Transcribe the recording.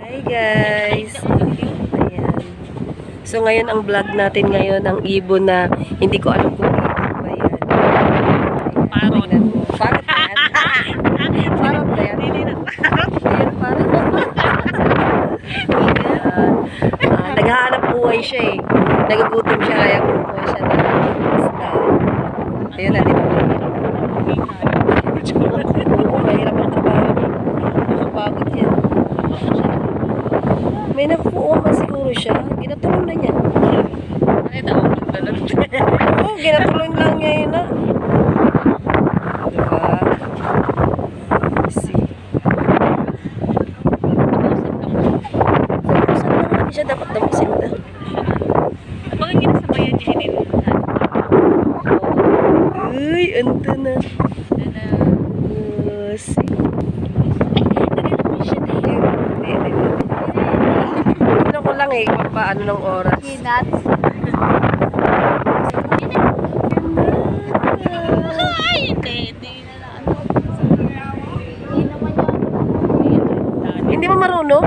Hi guys! Ayan. So ngayon ang vlog natin ngayon ang ibon na hindi ko alam kung ibon ba yan. Parot. Parot ba yan? Parot ba yan? Ayan, parot. Ayan. Naghahanap buhay siya eh. Nagugutom siya kaya kumukuha siya ng isda. Ayun na din. Mahirap ang trabaho. Nakapagod yan. May nakukuha pa siguro siya. Ginatulong na niya. Nakita ko magdalot. Oo, ginatulong lang niya yun na. Diba? See. Damusin na nga siya. Dapat damusin na. Bakit ginasabayan niya hinilunod? Uy, ando na. See. Ano ko lang eh, paano ng oras. Peanuts. Ay, hindi na lang. Hindi naman yun. Hindi mo marunong?